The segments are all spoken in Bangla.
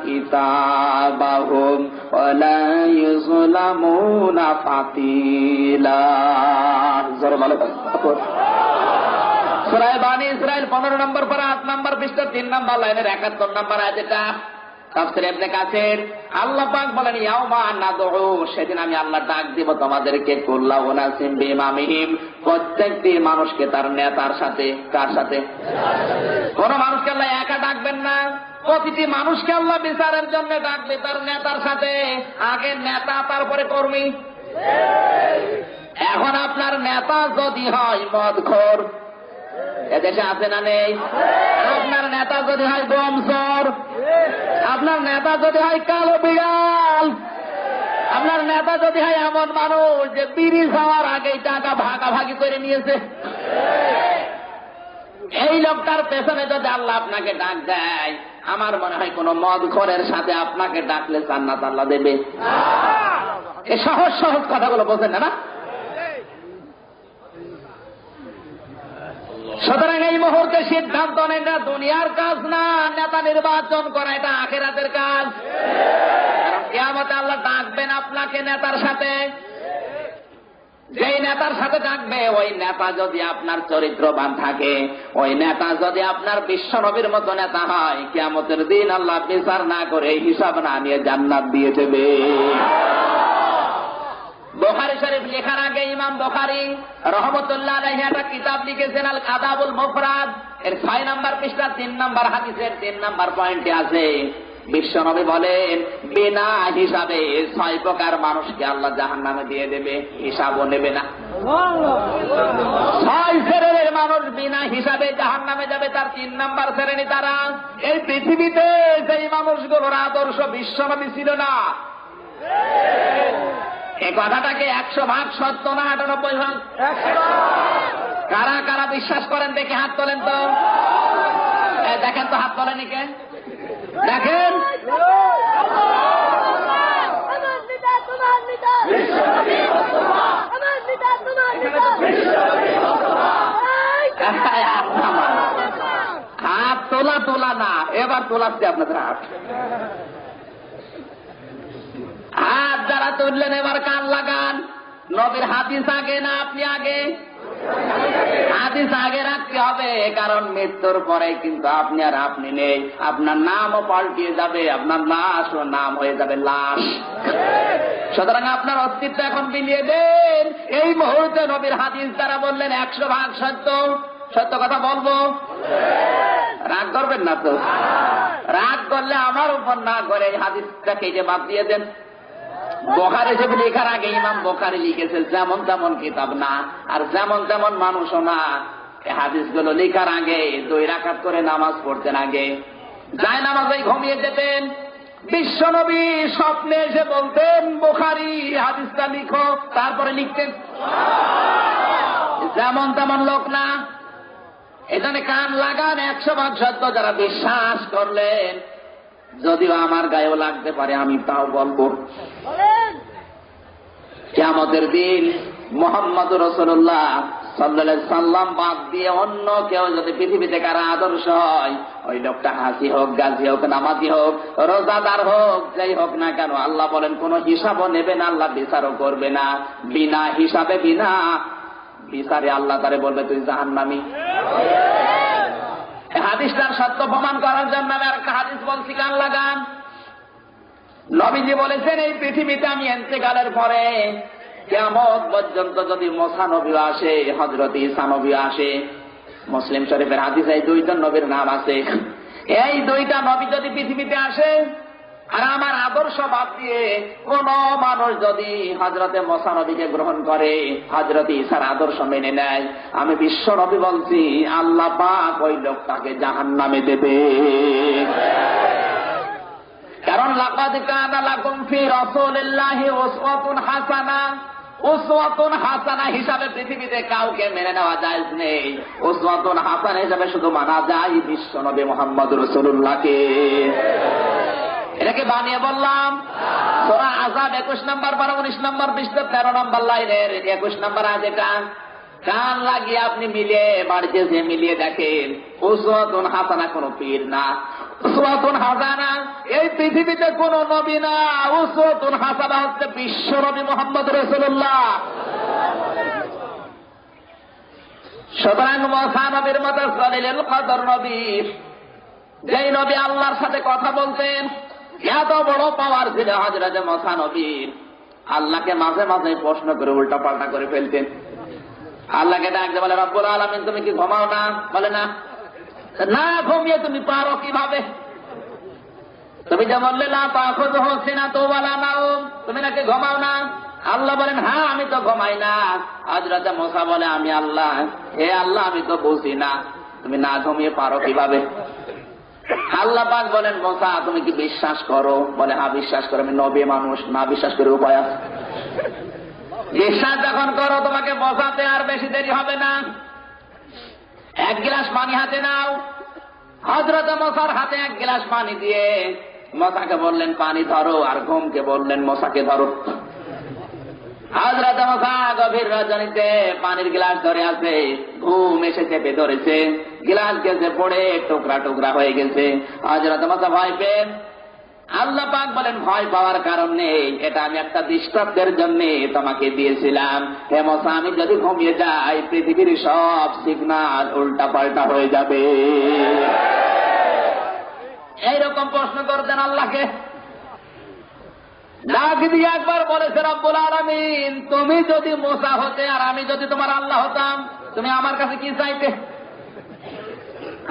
কিতাবাহুম ওয়া লা ইউযলামুনা ফাতিলা। জোরে বলো সূরা বানী ইসরাইল 15 নম্বর পারা 8 নম্বর পৃষ্ঠা 3 নম্বর লাইনের 71 নম্বর আয়াত। এটা তাফসীর ইবনে কাসির। আল্লাহ পাক বলেন ইয়াউমা নাদউ, সেদিন আমি আল্লাহ ডাক দিব তোমাদেরকে কুল্লা উনাসিম বিইমামিহিম, প্রত্যেকটি মানুষকে তার নেতার সাথে। কার সাথে? কোন মানুষকে আল্লাহ একা ডাকবেন না, প্রতিটি মানুষকে আল্লাহ বিচারের জন্য ডাকবে তার নেতার সাথে। আগে নেতা, তারপরে কর্মী। এখন আপনার নেতা যদি হয় মদখোর, এদেশে আছে না নেই? আপনার নেতা যদি হয় বমচোর, আপনার নেতা যদি হয় কালো বিড়াল, আপনার নেতা যদি হয় এমন মানুষ যে বিড়ি খাওয়ার আগেই টাকা ভাগাভাগি করে নিয়েছে, এই লোকটার পেছনে যদি আল্লাহ আপনাকে ডাক দেয়, আমার মনে হয় কোন মদখোরের সাথে আপনাকে ডাকলে জান্নাত আল্লাহ দেবে। এই সহজ সহজ কথাগুলো বোঝেন না? সুতরাং এই মুহূর্তে সিদ্ধান্ত নেন, এটা দুনিয়ার কাজ না, নেতা নির্বাচন করা এটা আখিরাতের কাজ। কারণ কিয়ামতে আল্লাহ ডাকবেন আপনাকে নেতার সাথে। যেই নেতার সাথে ডাকবে, ওই নেতা যদি আপনার চরিত্রবান থাকে, ওই নেতা যদি আপনার বিশ্ব নবীর মতো নেতা হয়, কিয়ামতের দিন আল্লাহ বিচার না করে, হিসাব না নিয়ে জান্নাত দিয়ে দেবে। বুখারী শরীফ লেখার আগে ইমাম বুখারী রাহমাতুল্লাহ আলাইহি একটা কিতাব লিখেছেন আল আদাবুল মুফরাদ। এর 6 নম্বর পৃষ্ঠা 3 নম্বর হাদিসের 3 নম্বর পয়েন্টে আছে, বিশ্বনবী বলেন বিনা হিসাবে 6 প্রকার মানুষকে আল্লাহ জাহান্নামে দিয়ে দেবে, হিসাবও নেবে না। 6 শ্রেণীর মানুষ বিনা হিসাবে জাহান্নামে যাবে। তার 3 নম্বর শ্রেণী তারা, এই পৃথিবীতে যেই মানুষগুলোর আদর্শ বিশ্বনবী ছিল না। এই কথাটাকে 100% সত্য না 98%? কারা কারা বিশ্বাস করেন দেখে হাত তোলেন তো। দেখেন তো, হাত তোলেন কে? দেখেন, হাত তোলা না, এবার তোলাচ্ছে আপনাদের হাত। হাত যারা তুললেন এবার কান লাগান। নবীর হাদিস আগে না আপনি আগে? হাদিস আগে রাখতে হবে, কারণ মৃত্যুর পরে কিন্তু আপনি আর আপনি নেই। আপনার নামও পাল্টিয়ে যাবে, আপনার লাশ ও নাম হয়ে যাবে লাশ। সুতরাং আপনার অস্তিত্ব এখন বিলিয়ে দেন। এই মুহূর্তে নবীর হাদিস যারা বললেন 100% সত্য, সত্য কথা বলবো। রাগ করবেন না তো? রাগ করলে আমার উপর না করে এই হাদিসটাকে যে বাদ দিয়ে দেন। বুখারী শরীফ লেখার আগে ইমাম বুখারী লিখেছে যেমন তেমন কিতাব না, আর যেমন তেমন মানুষও না। এই হাদিসগুলো লেখার আগে 2 রাকাত করে নামাজ পড়তেন, আগে যায় নামাজে ঘুমিয়ে যেতেন। বিশ্বনবী স্বপ্নে এসে বলতেন বুখারী হাদিসটা লিখো, তারপরে লিখতেন। যেমন তেমন লোক না। এখানে কান লাগান, 100% সত্য যারা বিশ্বাস করলেন, যদিও আমার গায়েও লাগতে পারে, আমি তাও বলবো। কিয়ামতের দিন মুহাম্মদুর রাসূলুল্লাহ সাল্লাল্লাহু আলাইহি সাল্লাম বাদ দিয়ে অন্য কেউ যদি পৃথিবীতে কারা আদর্শ হয়, ওই লোকটা হাসি হোক, গাজী হোক, নামাজি হোক, রোজাদার হোক, যাই হোক না কেন, আল্লাহ বলেন কোন হিসাবও নেবে না, আল্লাহ বিচারও করবে না। বিনা হিসাবে, বিনা বিচারে আল্লাহ তারে বলবে তুই জাহান্নামী। হাদিসটার সত্য প্রমাণ করার জন্য আমি আরেকটা হাদিস বলছি, কান লাগান। নবীজি বলেছেন এই পৃথিবীতে আমি ইন্তেকালের পরে কিয়ামত পর্যন্ত যদি মুসা নবী আসে, হযরত ঈসা নবী আসে, মুসলিম শরীফের হাদিসে এই 2জন নবীর নাম আছে। এই 2টা নবী যদি পৃথিবীতে আসে, আর আমার আদর্শ বাদ দিয়ে কোন মানুষ যদি হযরতে মুসা নবীকে গ্রহণ করে, হযরত ঈসার আদর্শ মেনে নেয়, আমি বিশ্ব নবী বলছি আল্লাহ পাক ওই লোকটাকে জাহান্নামে দেবে। কারণ লাকাদ কানা লাকুম ফি রাসূলিল্লাহি উসওয়াতুন হাসানা, উসওয়াতুন হাসানা হিসাবে পৃথিবীতে কাউকে মেনে নেওয়া জায়েজ নেই। উসওয়াতুন হাসানা হিসাবে শুধু মানা যায় বিশ্ব নবী মুহাম্মদুর রাসূলুল্লাহকে। এটাকে বানিয়ে বললাম। সূরা আযাব 21 নম্বর পারা 19 নম্বর পৃষ্ঠা 13 নম্বর লাইনের 21 নম্বর আয়াত। এটা কান লাগিয়ে আপনি মিলিয়ে বাড়িতে যে মিলিয়ে দেখেন, উসওয়াতুন হাসানা কোন পীর না, উসওয়াতুন হাসানা, এই পৃথিবীতে কোন নবী না, উসওয়াতুন হাসানা হচ্ছে বিশ্ব নবী মুহাম্মদ রাসূলুল্লাহ। সুতরাং মুসা নবীর মতো সলিলুল কদর নবী, যেই নবী আল্লাহর সাথে কথা বলতেন, এত বড় পাওয়ার ছিল হযরত মুসা নবীর। আল্লাহকে মাঝে মাঝে প্রশ্ন করে উল্টা পাল্টা করে ফেলতেন। আল্লাহকে ডাকতে বলে, রব্বুল আলামিন তুমি কি ঘুমাও না? বলে না। না ঘুমিয়ে তুমি পারো কিভাবে? তুমি যে বললে লা তাখুযুহু সিনাতুন ওয়ালা নাওম, তুমি নাকি ঘুমাও না? আল্লাহ বলেন, হ্যাঁ আমি তো ঘুমাই না। হযরত মুসা বলে, আমি আল্লাহ, হে আল্লাহ আমি তো বুঝি না, তুমি না ঘুমিয়ে পারো কিভাবে? আল্লাহ পাক বলেন, মুসা তুমি কি বিশ্বাস করো? বলে, হ্যাঁ বিশ্বাস করো। আমি নবী মানুষ, না বিশ্বাস করে উপায় আছে? বিশ্বাস যখন করো তোমাকে বোঝাতে আর বেশি দেরি হবে না। এক গ্লাস পানি হাতে নাও। হযরত মুসার হাতে এক গ্লাস পানি দিয়ে মুসাকে বললেন পানি ধরো, আর ঘুমকে বললেন মুসাকে ধরো। হযরত মুসা গভীর রজনীতে পানির গ্লাস ধরে আছে, ঘুম এসে চেপে ধরেছে, গ্লাস গেছে পড়ে টুকরা টুকরা হয়ে গেছে। হযরত মুসা ভয় পেয়ে, আল্লাহ পাক বলেন ভয় পাওয়ার কারণ নেই, এটা আমি একটা দৃষ্টান্তের জন্য তোমাকে দিয়েছিলাম। হে মুসা, আমি যদি ঘুমিয়ে যাই পৃথিবীর সব সিগন্যাল উল্টা পাল্টা হয়ে যাবে। এইরকম প্রশ্ন করতেন আল্লাহকে। ডাক দিয়ে একবার বলেছে, রব্বুল আলামিন তুমি যদি মুসা হতে আর আমি যদি তোমার আল্লাহ হতাম, তুমি আমার কাছে কি চাইতে?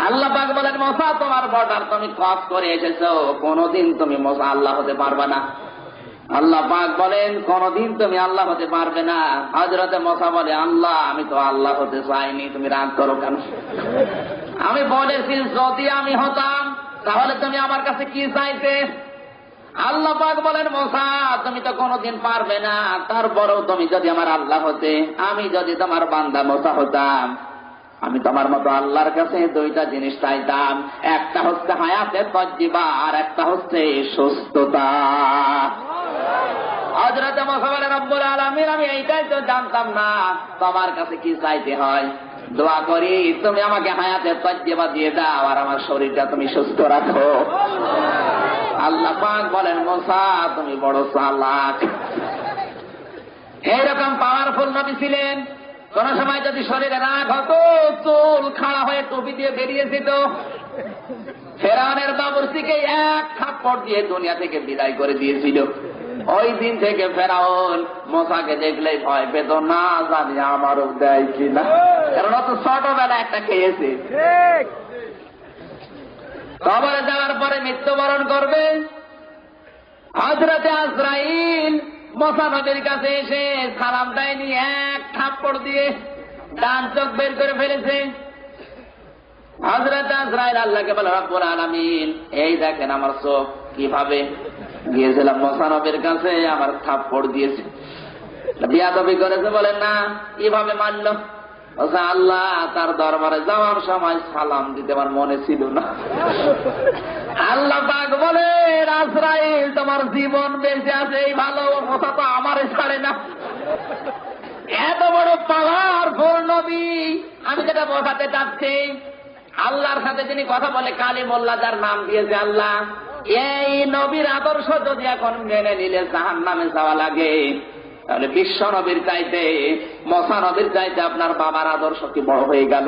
আল্লাহ পাক বলেন, মুসা তোমার বর্ডার তুমি ক্রস করে এসেছো, কোনদিন তুমি মুসা আল্লাহ হতে পারবে না। আল্লাহ পাক বলেন, কোনদিন তুমি আল্লাহ হতে পারবে না। হযরত মুসা বলে, আল্লাহ আমি তো আল্লাহ হতে চাইনি, তুমি রাগ করো কেন? আমি বলেছি যদি আমি হতাম তাহলে তুমি আমার কাছে কি চাইতে? আল্লাহ পাক বলেন, মুসা তুমি তো কোনদিন পারবে না, তারপরেও তুমি যদি আমার আল্লাহ হতে, আমি যদি তোমার বান্দা মুসা হতাম, আমি তোমার মতো আল্লাহর কাছে দুইটা জিনিস চাইতাম, একটা হচ্ছে হায়াতে তাজ্জিবা, আর একটা হচ্ছে সুস্থতা। হযরত মুসা বলে, রব্বুল আলামিন আমি এইটাই তো জানতাম না তোমার কাছে কি চাইতে হয়। দোয়া করি তুমি আমাকে হায়াতে তাজ্জিবা দিয়ে দাও, আর আমার শরীরটা তুমি সুস্থ রাখো। আল্লাহ পাক বলেন, মুসা তুমি বড় চালাক। এইরকম পাওয়ারফুল নবী ছিলেন। কোন সময় যদি শরীরে রাগ হতো, চুল খাড়া হয়ে টুপি দিয়ে বেরিয়েছিল। ফেরাউনের বাবুর্চিকে এক থাপ্পড় দিয়ে দুনিয়া থেকে বিদায় করে দিয়েছিল। ওই দিন থেকে ফেরাউন মুসাকে দেখলেই ভয় পেত, না জানি আমারও দেয় কিনা, কারণ অত ছোটবেলা একটা খেয়েছে। কবরে যাওয়ার পরে মৃত্যুবরণ করবে। হযরতে আজরাইল মুসা নবীর কাছে এসে সালাম দেয়নি, এক থাপ্পড় দিয়ে ডান চোখ বের করে ফেলেছে। হযরতে আজরাইল আল্লাহকে বলে, রব্বুল আলামিন এই দেখেন আমার চোখ কিভাবে, গিয়েছিলাম মুসা নবীর কাছে, আমার থাপ্পড় দিয়েছে, বিয়াদবি করেছে। বলেন না কিভাবে মানল? আল্লাহ তার দরবারে যাওয়ার সময় সালাম দিতে আমার মনে ছিল না। আল্লাহ পাক বলে, আজরাইল তোমার জীবন বেঁচে আছে এই ভালো, মুসা তো আমারে ছাড়ে না। এত বড় পাওয়ারফুল নবী। আমি যেটা বোঝাতে চাচ্ছি, আল্লাহর সাথে যিনি কথা বলে কালিমুল্লাহ, যার নাম দিয়েছে আল্লাহ, এই নবীর আদর্শ যদি এখন মেনে নিলে জাহান্নামে যাওয়া লাগে, তাহলে বিশ্ব নবীর চাইতে, মুসা নবীর চাইতে আপনার বাবার আদর্শ কি বড় হয়ে গেল?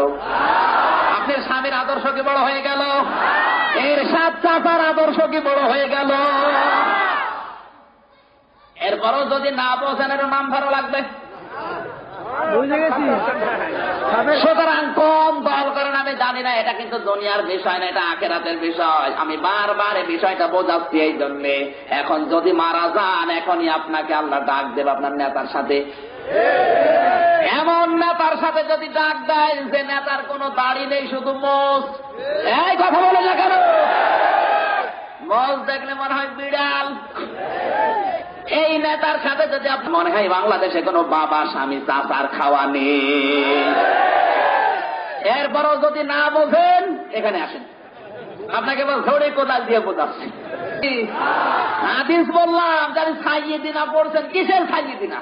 আপনার স্বামীর আদর্শ কি বড় হয়ে গেল? এর সাত চাচার আদর্শ কি বড় হয়ে গেল? এরপরও যদি না বোঝেন, এর নাম ভালো লাগবে। সুতরাং কম দল করেন, আমি জানি না, এটা কিন্তু দুনিয়ার বিষয় না, এটা আখিরাতের বিষয়। আমি বারবার এই বিষয়টা বোঝাচ্ছি এই জন্যে, এখন যদি মারা যান এখনই আপনাকে আল্লাহ ডাক দেবে আপনার নেতার সাথে। এমন নেতার সাথে যদি ডাক দেয় যে নেতার কোনো দাড়ি নেই, শুধু মোষ। এই কথা বলে না কেন? মোষ দেখলে মনে হয় বিড়াল। এই নেতার সাথে যদি আপনি মনে হয় বাংলাদেশে কোনো বাবা স্বামী চাচার খাওয়া নেই, এরপরও যদি না বোঝেন এখানে আসেন, আপনাকে ধরে কোদাল দিয়ে বোঝাচ্ছি। হাদিস বললাম যারা সাইয়্যিদিনা পড়ছেন, কিসের সাইয়্যিদিনা?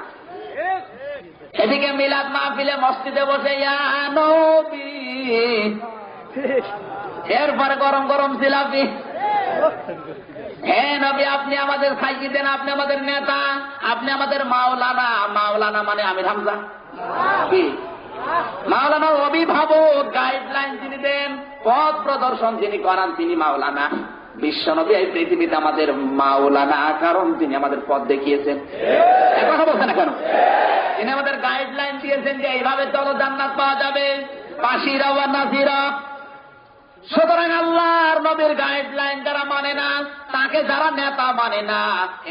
এদিকে মিলাদ মাহফিলে মসজিদে বসে ইয়া নবী, এরপরে গরম গরম জিলাপি, হে নবী, আপনি আমাদের সাইকি দেন, আপনি আমাদের নেতা, আপনি আমাদের মাওলানা। মাওলানা মানে আমির হামজা কি? মাওলানা অভিভাবক, গাইডলাইন যিনি দেন, পথ প্রদর্শন যিনি করান, তিনি মাওলানা। বিশ্বনবী এই পৃথিবীতে আমাদের মাওলানা, কারণ তিনি আমাদের পথ দেখিয়েছেন। কথা বলছেন না কেন? তিনি আমাদের গাইডলাইন দিয়েছেন যে এইভাবে চলো, জান্নাত পাওয়া যাবে, বাশিরা ওয়া নাযিরা। সুতরাং আল্লাহর নবীর গাইডলাইন যারা মানে না, তাকে যারা নেতা মানে না,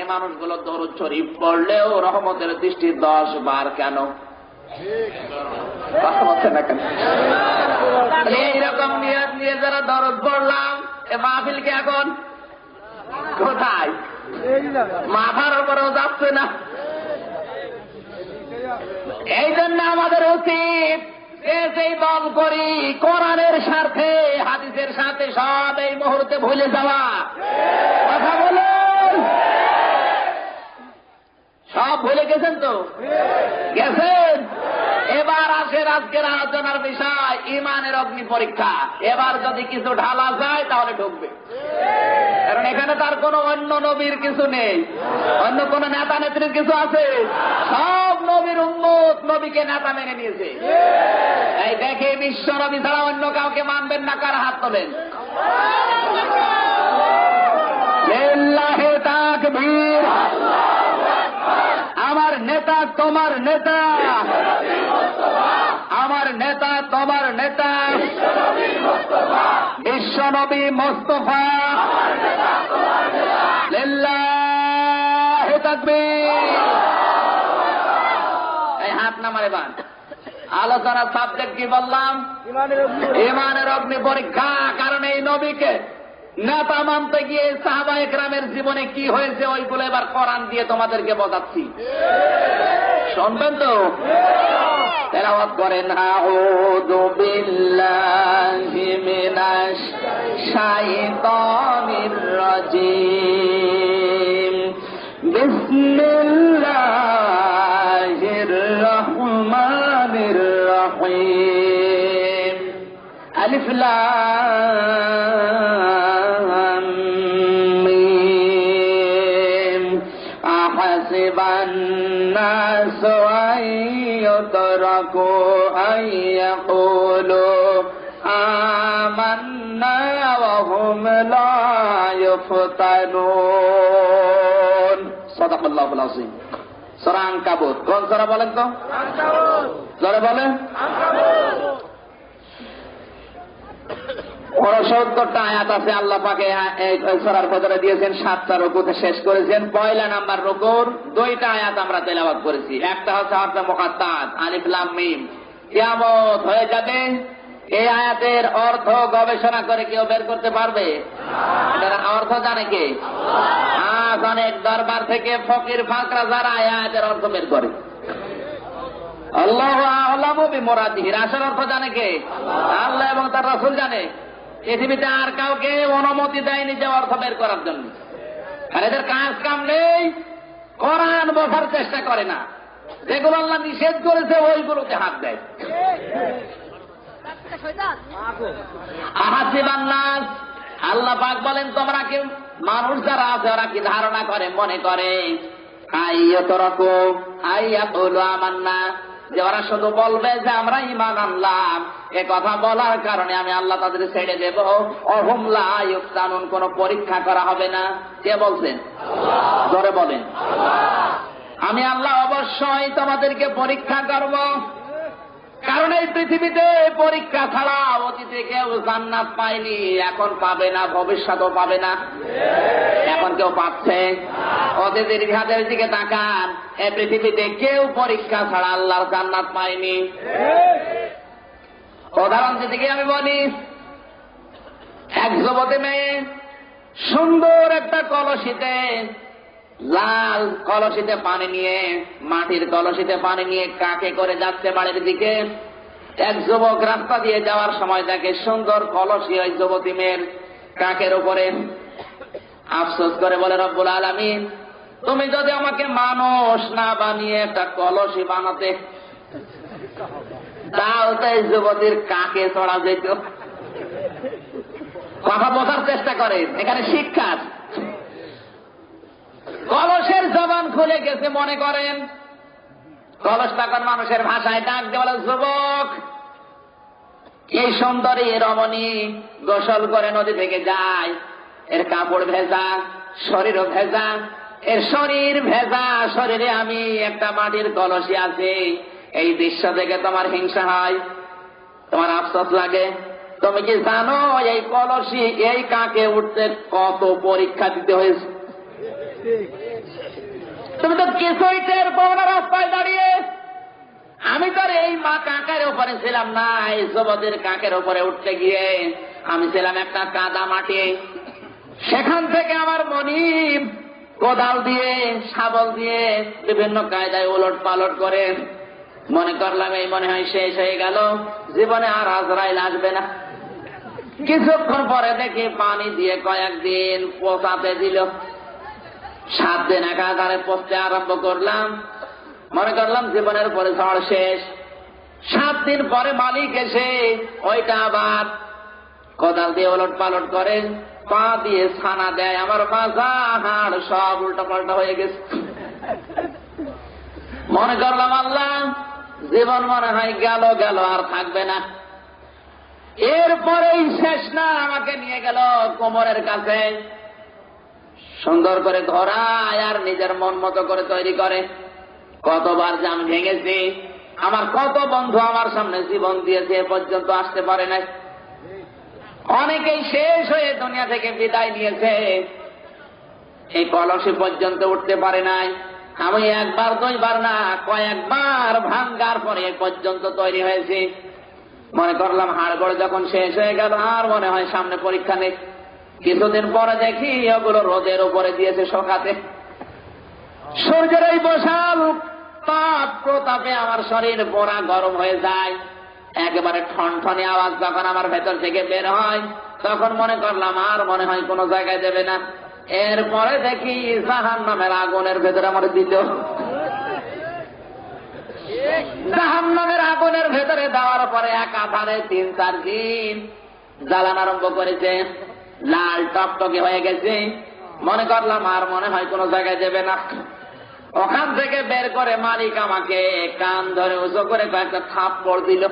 এ মানুষগুলো দরুদ শরীফ পড়লেও রহমতের দৃষ্টি 10 বার কেন? কথা বলছেন না কেন? এইরকম নিয়ত নিয়ে যারা দরদ পড়লাম, এ মাহফিলকে এখন কোথায়? মাথার উপরেও যাচ্ছে না। এই জন্য আমাদের উচিত সেই দল করি কোরআনের স্বার্থে, হাদিসের সাথে সব এই মুহূর্তে ভুলে যাওয়া। কথা বলুন, সব ভুলে গেছেন তো? গেছেন। এবার আসেন আজকের আলোচনার বিষয়, ইমানের অগ্নি পরীক্ষা। এবার যদি কিছু ঢালা যায় তাহলে ঢুকবে, কারণ এখানে তার কোন অন্য নবীর কিছু নেই, অন্য কোন নেতা নেত্রীর কিছু আছে? সব নবীর উম্মত নবীকে নেতা মেনে নিয়েছে। এই দেখে বিশ্ব নবী ছাড়া অন্য কাউকে মানবেন না, কার হাত তোলেন? লিল্লাহি তাকবীর। আমার নেতা তোমার নেতা, আমার নেতা তোমার নেতা, বিশ্বনবী মুস্তাফা। লিল্লাহি তাকবীর। এই হাত নামারে বান। আলোচনার সাবজেক্ট কি বললাম? ইমানের অগ্নি পরীক্ষা। কারণ এই নবীকে নেতা মানতে গিয়ে সাহাবা একরামের জীবনে কি হয়েছে ওইগুলো এবার কোরআন দিয়ে তোমাদেরকে বোঝাচ্ছি, শুনবেন তো? তেলাওয়াত করেন, আউযু বিল্লাহি মিনাশ শাইতানির রাজীম, বিসমিল্লাহির রহমানির রহিম, আলিফ লাম মিম, আহাসিবান নাসু আন ইউতরাকু আন ইয়াকুলু আমান্না ওয়া হুম লা ইফতানুন। সাদাকাল্লাহুল আযীম। সূরা আনকাবুত। কোন সূরা বলেন তো? আনকাবুত। জোরে বলেন। আনকাবুত। 69টা আয়াত আছে আল্লাহ পাকে এই সূরার ভিতরে দিয়েছেন। 7টা রুকুতে শেষ করেছেন। পয়লা নাম্বার রুকুর 2টা আয়াত আমরা তেলাওয়াত করেছি। একটা হচ্ছে হরফে মুকাত্তাত, আলিফ লাম মিম। কিয়ামত হয়ে যাবে, এই আয়াতের অর্থ গবেষণা করে কেউ বের করতে পারবে? এটার অর্থ জানে কে? আজ অনেক দরবার থেকে ফকির ফাকরা যারা আয়াতের অর্থ বের করে। আল্লাহু আ'লামু বিমুরাদিহি। আসল অর্থ জানে কে? আল্লাহ এবং তার রাসূল জানে। পৃথিবীতে আর কাউকে অনুমতি দেয়নি যে অর্থ বের করার জন্য। আর এদের কাজ কাম নেই, কোরআন বোঝার চেষ্টা করে না। যেগুলো আল্লাহ নিষেধ করেছে ওইগুলোতে হাত দেয়। আহাসিবান নাস, আল্লাহ পাক বলেন তোমরা কি, মানুষ যারা আছে ওরা কি ধারণা করে, মনে করে আইয়াতরাকু আইয়াকুলু আমান্না, যে ওরা শুধু বলবে যে আমরা ঈমান আনলাম, এ কথা বলার কারণে আমি আল্লাহ তাদের ছেড়ে দেব। অহুম লা ইফতানুন, কোন পরীক্ষা করা হবে না। কে বলছেন? আল্লাহ। জোরে বলেন। আল্লাহ। আমি আল্লাহ অবশ্যই তোমাদেরকে পরীক্ষা করব, কারণ এই পৃথিবীতে পরীক্ষা ছাড়া অতীতে কেউ জান্নাত পায়নি, এখন পাবে না, ভবিষ্যতেও পাবে না। এখন কেউ পাচ্ছে? অতীতের ইতিহাসের দিকে তাকান, এই পৃথিবীতে কেউ পরীক্ষা ছাড়া আল্লাহর জান্নাত পায়নি। উদাহরণ দিকে আমি বলি, এক যুবতী মেয়ে সুন্দর একটা কলসিতে, লাল কলসিতে পানি নিয়ে, মাটির কলসিতে পানি নিয়ে কাকে করে যাচ্ছে বাড়ির দিকে। এক যুবক রাস্তা দিয়ে যাওয়ার সময় দেখে সুন্দর কলসি ওই যুবতী মেয়ের কাকের উপরে। আফসোস করে বলে, রব্বুল আলামিন, তুমি যদি আমাকে মানুষ না বানিয়ে একটা কলসি বানাতে, তাও তো এই যুবতীর কাকে চড়া যেত। কথা বোঝার চেষ্টা করেন, এখানে শিক্ষা আছে। কলসের জবান খুলে গেছে মনে করেন, কলস তখন মানুষের ভাষায় ডাক দিয়ে বলে, যুবক, এই সুন্দরী রমণী গোসল করে নদী থেকে যায়, এর কাপড় ভেজা, শরীরও ভেজা, এর শরীর ভেজা, শরীরে আমি একটা মাটির কলসি আছে। এই দৃশ্য দেখে তোমার হিংসা হয়, তোমার আফসোস লাগে। তুমি কি জানো এই কলসি এই কাকে উঠতে কত পরীক্ষা দিতে হয়েছে? তুমি তো কিছুই টের পাও না রাস্তায় দাঁড়িয়ে। আমি তো এই মা কাকের উপরে ছিলাম না, এই যুবতীর কাকের উপরে উঠতে গিয়ে আমি ছিলাম একটা কাদা মাটি। সেখান থেকে আমার মনিব কোদাল দিয়ে, শাবল দিয়ে বিভিন্ন কায়দায় ওলট পালট করে মনে করলাম এই মনে হয় শেষ হয়ে গেল, জীবনে আর আজরাইল আসবে না। কিছুক্ষণ পরে দেখি পানি দিয়ে কয়েকদিন পোষাতে দিল। 7 দিন একাধারে পচতে আরম্ভ করলাম, মনে করলাম জীবনের পরে ঝড় শেষ। 7 দিন পরে মালিক এসে ওইটা আবার কোদাল দিয়ে ওলট পালট করে, পা দিয়ে ছানা দেয়, আমার মাজা হাড় সব উল্টা পাল্টা হয়ে গেছে। মনে করলাম আল্লাহ, জীবন মনে হয় গেল গেল, আর থাকবে না। এরপরেই শেষ না, আমাকে নিয়ে গেল কোমরের কাছে, সুন্দর করে ধরায় আর নিজের মন মতো করে তৈরি করে। কতবার যে আমি ভেঙেছি, আমার কত বন্ধু আমার সামনে জীবন দিয়েছে, এ পর্যন্ত আসতে পারে নাই। অনেকেই শেষ হয়ে দুনিয়া থেকে বিদায় নিয়েছে, এই কলসি পর্যন্ত উঠতে পারে নাই। আমি একবার 2বার না, কয়েকবার ভাঙ্গার পরে এ পর্যন্ত তৈরি হয়েছি। মনে করলাম হাড়গোড় যখন শেষ হয়ে গেল, আর মনে হয় সামনে পরীক্ষা নেই। কিছুদিন পরে দেখি ওগুলো রোদের উপরে দিয়েছে শোকাতে। সূর্যের এই বিশাল তাপ প্রতাপে আমার শরীর পোড়া গরম হয়ে যায়। একেবারে ঠনঠনে আওয়াজ যখন আমার ভেতর থেকে বের হয়, তখন মনে করলাম আর মনে হয় কোনো জায়গায় দেবে না। এরপরে দেখি জাহান্নামের আগুনের ভেতরে আমার দিল। জাহান্নামের আগুনের ভেতরে দেওয়ার পরে একাধারে 3-4 দিন জ্বালান আরম্ভ করেছে, লাল টকটকে হয়ে গেছে। মনে করলাম আর মনে হয় কোনো জায়গায় দেবে না। ওখান থেকে বের করে মালিক আমাকে কান ধরে উঁচু করে কয়েকটা থাপ্পড় দিল।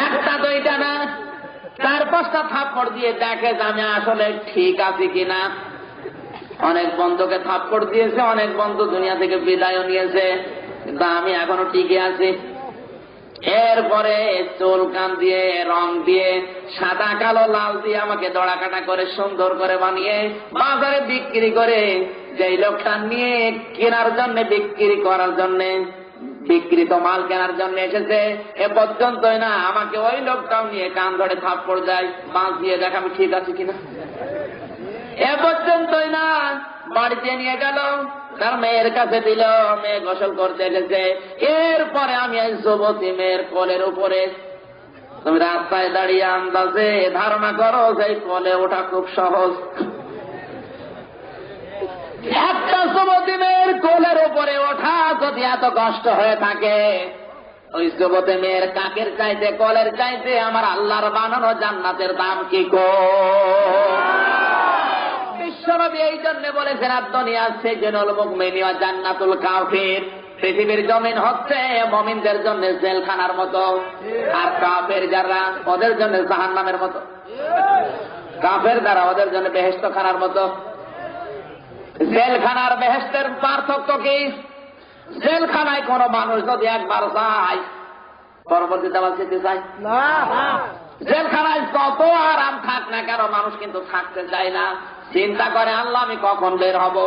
1টা 2টা না, 4-5টা থাপ্পড় দিয়ে দেখে যে আমি আসলে ঠিক আছি কিনা। অনেক বন্ধুকে থাপ্পড় দিয়েছে, অনেক বন্ধু দুনিয়া থেকে বিদায় নিয়েছে, কিন্তু আমি এখনো টিকে আছি। এরপরে চুল কান দিয়ে, রং দিয়ে, সাদা কালো লাল দিয়ে আমাকে দড়া কাটা করে সুন্দর করে বানিয়ে বাজারে বিক্রি করে, যেই লোকটা নিয়ে কেনার জন্য, বিক্রি করার জন্য, বিক্রিত মাল কেনার জন্য এসেছে, এ পর্যন্তই না, আমাকে ওই লোকটাও নিয়ে কান ধরে থাপ্পড় দেয়, বাঁশ দিয়ে দেখ আমি ঠিক আছি কিনা। এ পর্যন্তই না, বাড়িতে নিয়ে গেল, তার মেয়ের কাছে দিল, মেয়ে গোসল করতে এসেছে। এরপরে আমি এই যুবতী মেয়ের কোলের উপরে, তুমি রাস্তায় দাঁড়িয়ে আন্দাজে ধারণা করো যে কোলে ওঠা খুব সহজ। একটা যুবতী মেয়ের কোলের উপরে ওঠা যদি এত কষ্ট হয়ে থাকে, ওই যুবতী মেয়ের কাকের চাইতে, কোলের চাইতে আমার আল্লাহর বানানো জান্নাতের দাম কি গো। বিশ্বনবী এই জন্য বলেছেন, দুনিয়া সিজনুল মুমিন ওয়া জান্নাতুল কাফির। পৃথিবীর জমিন হচ্ছে মুমিনদের জন্য জেলখানার মতো, আর কাফের যারা ওদের জন্য জাহান্নামের মতো। কাফের যারা ওদের জন্য বেহেশতখানার মতো। জেলখানার বেহেশতের পার্থক্য কি? জেলখানায় কোন মানুষ যদি একবার যায়, পরবর্তীতে আবার যেতে চায় না। জেলখানায় যত আরাম থাক না কেন, মানুষ কিন্তু থাকতে চায় না, চিন্তা করে আল্লাহ আমি কখন বের হব।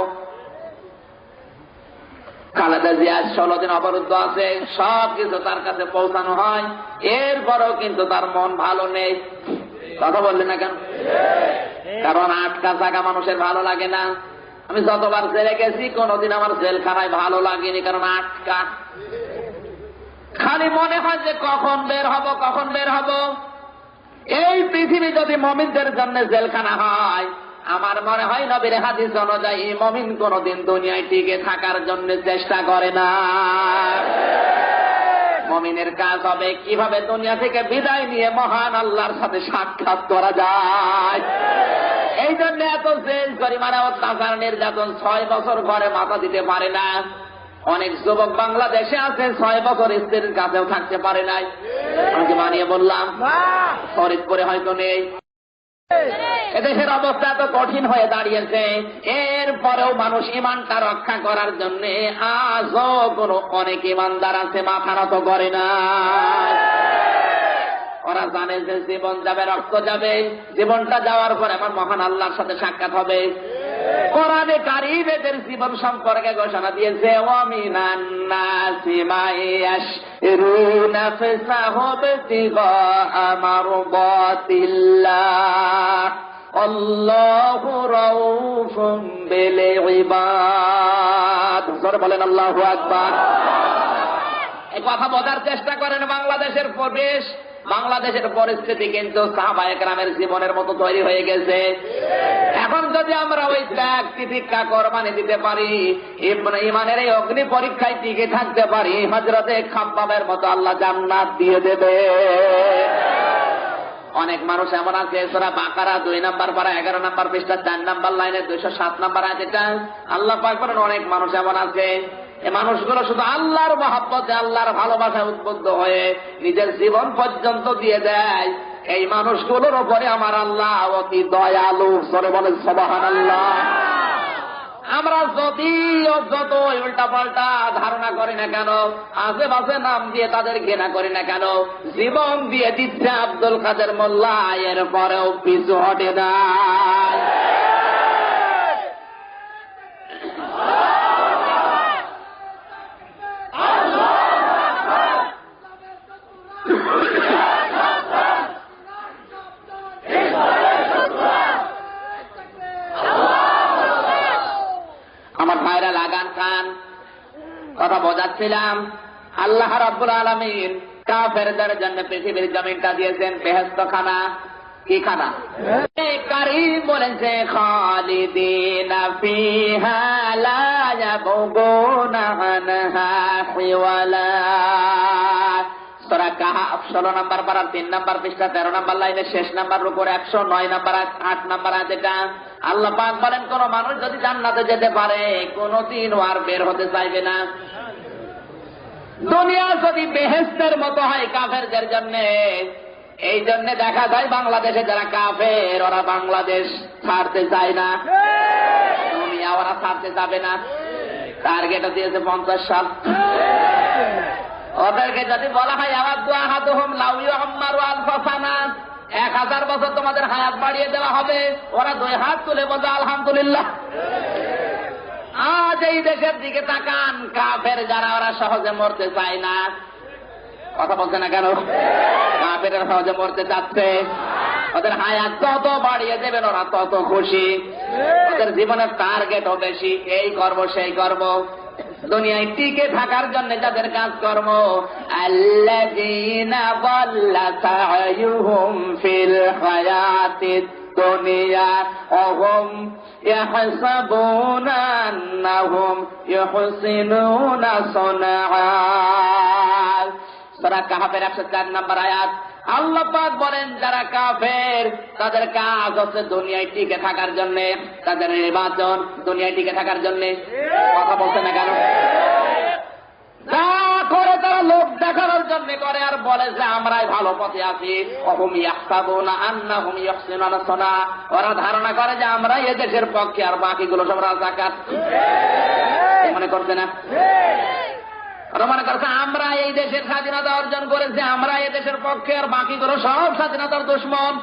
খালেদা জিয়া 16 দিন অবরুদ্ধ আছে, সব কিছু তার কাছে পৌঁছানো হয়, এরপরেও কিন্তু তার মন ভালো নেই। কথা বললেন না কেন? কারণ আটকা থাকা মানুষের ভালো লাগে না। আমি যতবার জেলে গেছি কোনদিন আমার জেলখানায় ভালো লাগেনি, কারণ আটকা। খালি মনে হয় যে কখন বের হব, কখন বের হব। এই পৃথিবী যদি মুমিনদের জন্য জেলখানা হয়, আমার মনে হয় নবীর হাদিস অনুযায়ী মুমিন কোনদিন দুনিয়ায় টিকে থাকার জন্য চেষ্টা করে না। মুমিনের কাজ হবে কিভাবে দুনিয়া থেকে বিদায় নিয়ে মহান আল্লাহর সাথে সাক্ষাৎ করা যায়। এই জন্য এত জেল জরিমানা অত্যাচার নির্যাতন, 6 বছর ঘরে মাথা দিতে পারে না। অনেক যুবক বাংলাদেশে আছে 6 বছর স্ত্রীর কাছেও থাকতে পারে নাই। আমি মানিয়ে বললাম, ফরিদপুরে হয়তো নেই। এদেশের অবস্থা এত কঠিন হয়ে দাঁড়িয়েছে, এরপরেও মানুষ ইমানটা রক্ষা করার জন্য আজও কোন অনেক ইমানদার আছে মাথা নত করে না। ওরা জানে যে জীবন যাবে, রক্ত যাবে, জীবনটা যাওয়ার পরে আমার মহান আল্লাহর সাথে সাক্ষাৎ হবে। কোরআনে কারীম এদের জীবন সম্পর্কে ঘোষণা দিয়েছে, ওয়ামিনান নাসি মাইয়াশরুনা ফিসাহুবতিগা মারদাতিল্লাহ আল্লাহু রাউফুম বিল ইবাদ। জোরে বলেন আল্লাহু আকবার। এই কথা বোঝার চেষ্টা করেন। বাংলাদেশের পরিবেশ, বাংলাদেশের পরিস্থিতি কিন্তু সাহাবায়ে কেরামের জীবনের মতো তৈরি হয়ে গেছে। এখন যদি আমরা ওই ত্যাগ তিতিক্ষা কোরবানি দিতে পারি, ইমানের এই অগ্নি পরীক্ষায় টিকে থাকতে পারি, হযরতে খাব্বাবের মতো আল্লাহ জান্নাত দিয়ে দেবে। অনেক মানুষ এমন আছে, সূরা বাকারা 2 নম্বর পারা 11 নম্বর পৃষ্ঠা 4 নম্বর লাইনে 207 নম্বর আয়াতটা আল্লাহ পাক বলেন, অনেক মানুষ এমন আছে, এই মানুষগুলো শুধু আল্লাহর মহব্বতে, আল্লাহর ভালোবাসায় উদ্বুদ্ধ হয়ে নিজের জীবন পর্যন্ত দিয়ে দেয়। এই মানুষগুলোর উপরে আমার আল্লাহ অতি দয়ালু। সরে বলেন সুবহানাল্লাহ। আমরা যত উল্টা পাল্টা ধারণা করি না কেন, আশেপাশে নাম দিয়ে তাদের ঘৃণা করি না কেন, জীবন দিয়ে দিচ্ছে আব্দুল কাদের মোল্লা, এরপরেও পিছু হটে না। আমার ভাইরা লাগান খান, কথা বোঝাচ্ছিলাম। আল্লাহ রাব্বুল আলামিন কাফেরদের জন্য পৃথিবীর জমিনটা দিয়েছেন বেহেশত খানা। কি খানা? কারীম বলেছে, খালিদিনা ফিহা লা ইয়াবগুনা আনহা হিওয়ালা। সূরা কাহফ 16 নম্বর পারা 3 নম্বর পৃষ্ঠা 13 নম্বর লাইনে শেষ নম্বর উপরে 109 নম্বর 8 নম্বর আয়াতটা আল্লাহ পাক বলেন, কোন মানুষ যদি জান্নাতে যেতে পারে কোনদিনও আর বের হতে চাইবে না। দুনিয়া যদি বেহেশতের মতো হয় কাফেরদের জন্য, এই জন্য দেখা যায় বাংলাদেশে যারা কাফের ওরা বাংলাদেশ ছাড়তে চায় না, দুনিয়া ওরা ছাড়তে যাবে না। টার্গেট দিয়েছে 50 সাল। ওদেরকে যদি বলা হয় আওয়াদু আহাদুহুম লাউ ইউআম্মারু আলফা সানা, 1000 বছর তোমাদের হায়াত বাড়িয়ে দেওয়া হবে, ওরা 2 হাত তুলে বলে আলহামদুলিল্লাহ। আজ এই দেশের দিকে তাকান, কাফের যারা ওরা সহজে মরতে চায় না। কথা বলছে না কেন? কাফেররা সহজে মরতে চাচ্ছে। ওদের হায়াত যত বাড়িয়ে দেবেন ওরা তত খুশি। ওদের জীবনের টার্গেটও বেশি, এই করব সেই করব। দুনিয়ায় টিকে থাকার জন্য যাদের কাজকর্ম, আল্লাযীনা যাল্লা সা'য়ুহুম ফিল হায়াতিদ দুনিয়া ওয়া হুম ইয়াহসাবুনা আন্নাহুম ইউহসিনুনা সুনআ। সূরা কাহফের 104 নম্বর আয়াত আল্লাহ পাক বলেন, যারা কাফের তাদের কাজ হচ্ছে দুনিয়ায় টিকে থাকার জন্য, তাদের নির্বাচন দুনিয়ায় টিকে থাকার জন্য। কথা বলছে না কেন? যা করে তারা লোক দেখানোর জন্য করে, আর বলে যে আমরাই ভালো পথে আছি। ওহুম ইয়াহসাবুনা আন্নাহুম ইউহসিনুনা সুনআ, ওরা ধারণা করে যে আমরা এই দেশের পক্ষে, আর বাকিগুলো সব রাজাকার। মনে করছে না? মনে করছে আমরা এই দেশের স্বাধীনতা অর্জন করেছি, আমরা এই দেশের পক্ষে, আর বাকিগুলো সব স্বাধীনতার দুশমন।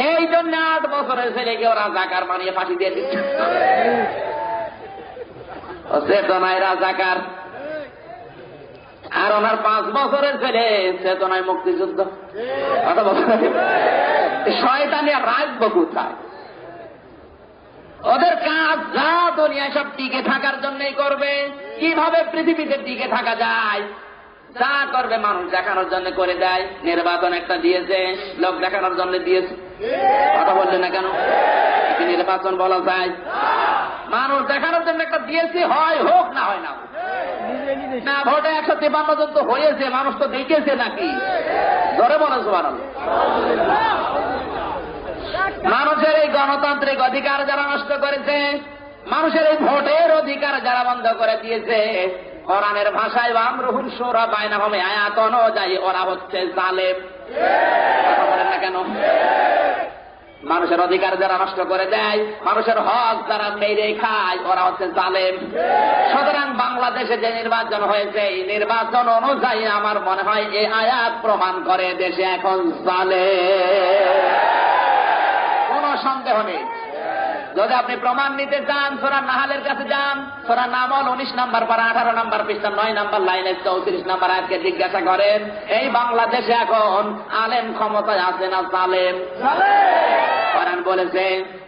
এই জন্য 8 বছরের ছেলেকে ওরা রাজাকার বানিয়ে ফাঁসি দিয়ে দিচ্ছে। চেতনায় রাজাকার। আর ওনার 5 বছরের ছেলে চেতনায় মুক্তিযুদ্ধ। কথা বলছে, শয়তানি রাজব কোথায়? ওদের কাজ যা দুনিয়ায় সব টিকে থাকার জন্যই করবে। কিভাবে পৃথিবীতে টিকে থাকা যায় যা করবে মানুষ দেখানোর জন্য করে দেয়। নির্বাচন একটা দিয়েছে, লোক দেখানোর জন্য দিয়েছে। কথা বলছে না কেন? নির্বাচন বলা যায় মানুষ দেখানোর জন্য একটা দিয়েছে, হয় হোক না হয় না। না ভোটে 153 জন তো হয়েছে, মানুষ তো দেখেছে নাকি? ধরে বলে সুবহানাল্লাহ। মানুষের এই গণতান্ত্রিক অধিকার যারা নষ্ট করেছে, মানুষের এই ভোটের অধিকার যারা বন্ধ করে দিয়েছে, কোরআনের ভাষায় আমরুহুম শুরা বাইনাহুম আয়াত অনুযায়ী ওরা হচ্ছে জালেম। কথা বলেন না কেন? মানুষের অধিকার যারা নষ্ট করে দেয়, মানুষের হক যারা মেরে খায়, ওরা হচ্ছে জালেম। সুতরাং বাংলাদেশে যে নির্বাচন হয়েছে, এই নির্বাচন অনুযায়ী আমার মনে হয় এই আয়াত প্রমাণ করে দেশে এখন জালেম, কোনো সন্দেহ নেই। যদি আপনি প্রমাণ নিতে চান, সূরা নাহলের কাছে যান, সূরা নামল 19 নম্বর পারা 18 নম্বর পৃষ্ঠা 9 নম্বর লাইনে 34 নম্বর আয়াতকে জিজ্ঞাসা করেন, এই বাংলাদেশে এখন আলেম ক্ষমতায় আছে না জালেম? কোরআন বলেছে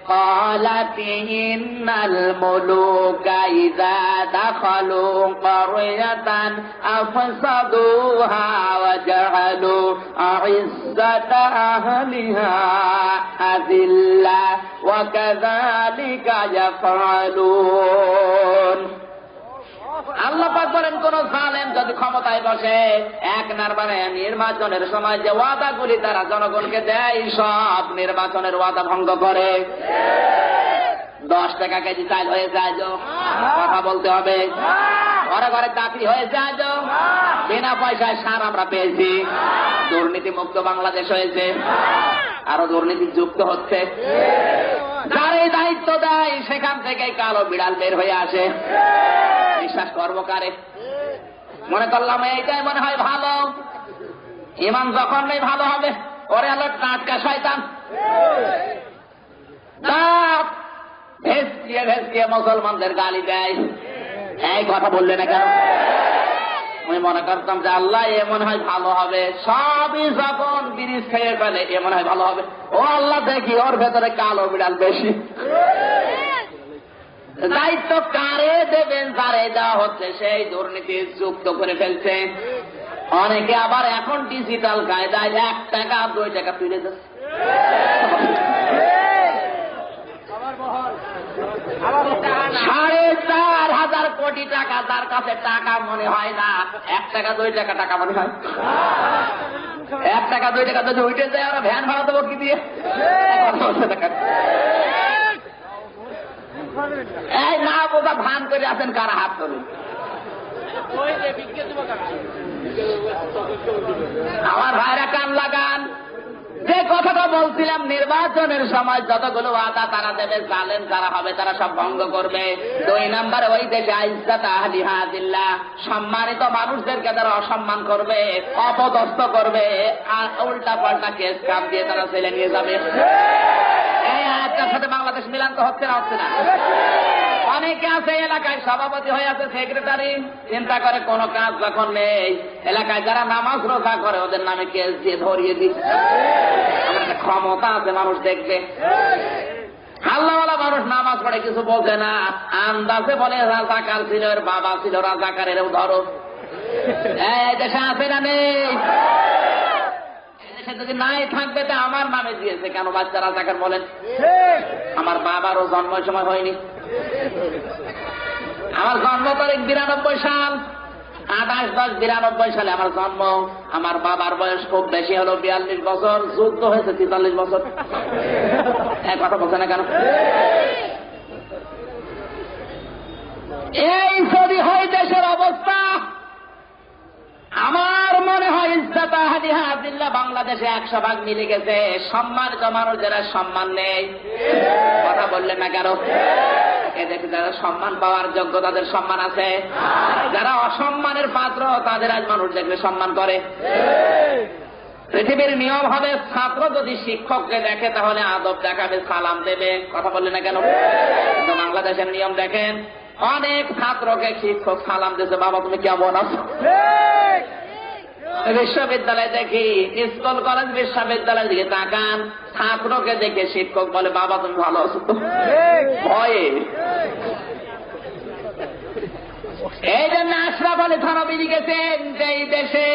قالت إن الملوك إذا دخلوا قرية أفسدوها وجعلوا أعزة أهلها أذلة وكذلك يفعلون। আল্লাহ পাক বলেন, কোন জালেম যদি ক্ষমতায় বসে, এক নাম্বারে নির্বাচনের সময় যে ওয়াদাগুলি তারা জনগণকে দেয়, সব নির্বাচনের ওয়াদা ভঙ্গ করে। 10 টাকা কেজি চাল হয়ে যায়, কথা বলতে হবে। ঘরে ঘরে চাকরি হয়ে যায়, বিনা পয়সায় সার আমরা পেয়েছি। দুর্নীতি মুক্ত বাংলাদেশ হয়েছে, আরো দুর্নীতি যুক্ত হচ্ছে। যার এই দায়িত্ব দেয়, সেখান থেকে কালো বিড়াল বের হয়ে আসে। বিশ্বাস করবো কারে? মনে করলাম এইটাই মনে হয় ভালো, ইমান যখন নেই ভালো হবে, ওরে হলো টাটকা শয়তান। ভেসকিয়ে ভেসকিয়ে মুসলমানদের গালি দেয়। এই কথা বললে না কেন? আমি মনে করতাম যে আল্লাহ এ মনে হয় ভালো হবে, সবই যখন বিরিজ খেয়ে ফেলে এ মনে হয় ভালো হবে। ও আল্লাহ, দেখি ওর ভেতরে কালো বিড়াল বেশি। দায়িত্ব কারে দেবেন? যারে দেওয়া হচ্ছে সেই দুর্নীতি যুক্ত করে ফেলছে। অনেকে আবার এখন ডিজিটাল কায়দায় 1 টাকা 2 টাকা তুলে যাচ্ছে। 4,500 কোটি টাকা, তার কাছে টাকা মনে হয় না, 1 টাকা 2 টাকা টাকা মনে হয়। 1 টাকা 2 টাকা যদি উঠে যায়, আমরা ভ্যান ভাড়া দেবো কি দিয়ে? এই না বোঝা ভান করে আছেন, কারা হাত করুন। আমার ভাইরা কান লাগান, যে কথাটা বলছিলাম, নির্বাচনের সময় যতগুলো ওয়াদা তারা দেবে, জালেম যারা হবে তারা সব ভঙ্গ করবে। 2 নম্বরে ওই দেশে ইজ্জত আহলিহা আযিল্লাহ, সম্মানিত মানুষদেরকে তারা অসম্মান করবে, অপদস্থ করবে, আর উল্টা পাল্টা কেস কাম দিয়ে তারা ছেলে নিয়ে যাবে। এই আয়াতটার সাথে বাংলাদেশ মিলান তো হচ্ছে না, হচ্ছে না? অনেকে আছে এলাকায় সভাপতি হয়ে আছে, সেক্রেটারি, চিন্তা করে কোন কাজ যখন নেই, এলাকায় যারা নামাজ রোজা করে ওদের নামে কেস দিয়ে ধরিয়ে দিচ্ছে। ক্ষমতা আছে, মানুষ দেখবে। আল্লাহওয়ালা মানুষ নামাজ পড়ে কিছু বলছে না, আন্দাজে বলে রাজাকার ছিল, এর বাবা ছিল রাজাকারের, ধরো। এই দেশে আছে না নেই? যদি নাই থাকবে তা আমার নামে দিয়েছে কেন? বাচ্চা রাজাকার বলেন। আমার বাবারও জন্মের সময় হয়নি, আমার জন্ম তারিখ 92 সাল, 28/10/92 সালে আমার জন্ম। আমার বাবার বয়স খুব বেশি হলো 42 বছর, যুদ্ধ হয়েছে 43 বছর। এক কথা বলছে না কেন? এই যদি হয় দেশের অবস্থা, আমার মনে হয় ইজ্জত আহলিহা আযিল্লাহ বাংলাদেশে 100 ভাগ মিলে গেছে। সম্মানিত মানুষ যারা সম্মান নেই, কথা বললেন না কেন? এদেশে যারা সম্মান পাওয়ার যোগ্য তাদের সম্মান আছে, যারা অসম্মানের পাত্র তাদের আজ মানুষ দেখলে সম্মান করে। পৃথিবীর নিয়ম হবে, ছাত্র যদি শিক্ষককে দেখে তাহলে আদব দেখাবে, সালাম দেবে, কথা বললেন না কেন? কিন্তু বাংলাদেশের নিয়ম দেখেন, অনেক ছাত্রকে শিক্ষক সালাম দিয়েছে, বাবা তুমি কেমন আছো? বিশ্ববিদ্যালয় দেখি, স্কুল কলেজ বিশ্ববিদ্যালয়ের দিকে তাকান, ছাত্রকে দেখে শিক্ষক বলে বাবা তুমি ভালো আছো তো? ভয়ে। এই জন্য আশরাফ আলী থানভী লিখেছেন, যেই দেশে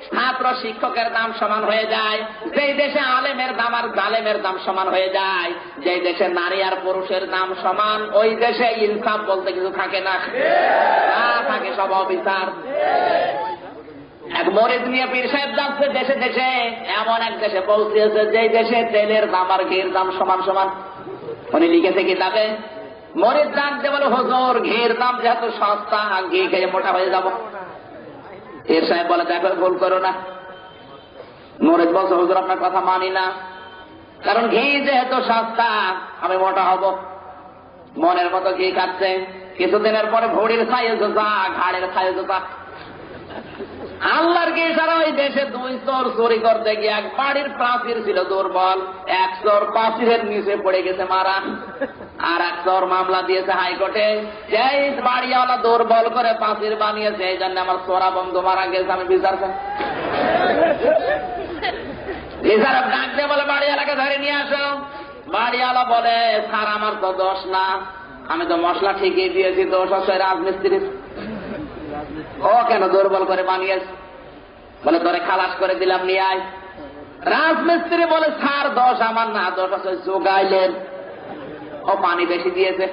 ছাত্র শিক্ষকের দাম সমান হয়ে যায়, যেই দেশে আলেমের দাম আর জালেমের দাম সমান হয়ে যায়, যেই দেশে নারী আর পুরুষের দাম সমান, ওই দেশে ইনসাফ বলতে কিছু থাকে না, থাকে সব অবিচার। এক মরিদ নিয়ে পীর সাহেব যাচ্ছে দেশে দেশে, এমন এক দেশে পৌঁছেছে যে দেশে তেলের দাম আর ঘির দাম সমান সমান। উনি লিখেছে কিতাবে, মরিদ ডাকতে বলে, হুজুর ঘির দাম যেহেতু সস্তা, ঘি খেয়ে মোটা হয়ে যাব। পীর সাহেব বলে, দেখো ভুল করো না। মরিদ বলছে, হুজুর আপনার কথা মানি না, কারণ ঘি যেহেতু সস্তা আমি মোটা হব। মনের মতো ঘি খাচ্ছে, কিছুদিনের পরে ভুড়ির ছায়ে জোতা, ঘাড়ের ছায়ে জোতা। আল্লাহর কি সারা ওই দেশে 2 চোর চুরি করতে গিয়ে এক বাড়ির প্রাচীর ছিল দুর্বল, এক চোর প্রাচীরের নিচে পড়ে গেছে মারা, আর এক চোর মামলা দিয়েছে হাইকোর্টে, এই বাড়িওয়ালা দুর্বল করে প্রাচীর বানিয়েছে, এই জন্য আমার চোরা বন্ধু মারা গেছে, আমি বিচার চাই। বিচারক ডাকতে বলে, বাড়িওয়ালাকে ধরে নিয়ে আসো। বাড়িওয়ালা বলে, স্যার আমার তো দোষ না, আমি তো মশলা ঠিকই দিয়েছি, দোষ হচ্ছে রাজমিস্ত্রির। ও কেন দুর্বল করে বানিয়েছে? বলে, তোরে খালাস করে দিলাম, নিয়ে আয়। রাজমিস্ত্রি বলে, স্যার দোষ আমার না, দোষ হচ্ছে জোগাইলেন, ও পানি বেশি দিয়েছে।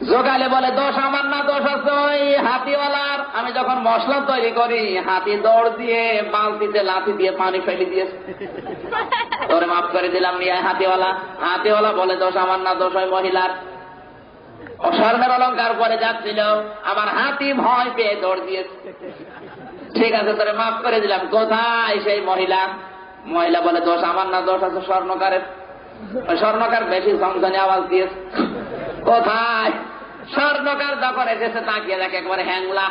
জোগাইলে বলে, দোষ আমার না, দোষ আছে ওই হাতিওয়ালার। আমি যখন মশলা তৈরি করি, হাতি দৌড় দিয়ে বালতিতে লাথি দিয়ে পানি ফেলে দিয়েছে, তোরে মাফ করে দিলাম, নিয়ে আয়। হাতিওয়ালা হাতিওয়ালা বলে, দোষ আমার না, দোষ ওই মহিলার। ও স্বর্ণের অলঙ্কার পরে যাচ্ছিল, আমার হাতি ভয় পেয়ে দৌড় দিয়েছে। ঠিক আছে, তোরে মাফ করে দিলাম, কোথায় সেই মহিলা? মহিলা বলে, দোষ আমার না, দোষ আছে স্বর্ণকারের। স্বর্ণকার বেশি ঝনঝনে আওয়াজ দিয়েছে। কোথায়? স্বর্ণকার যখন এসেছে তাকিয়ে দেখে একবারে হ্যাংলা,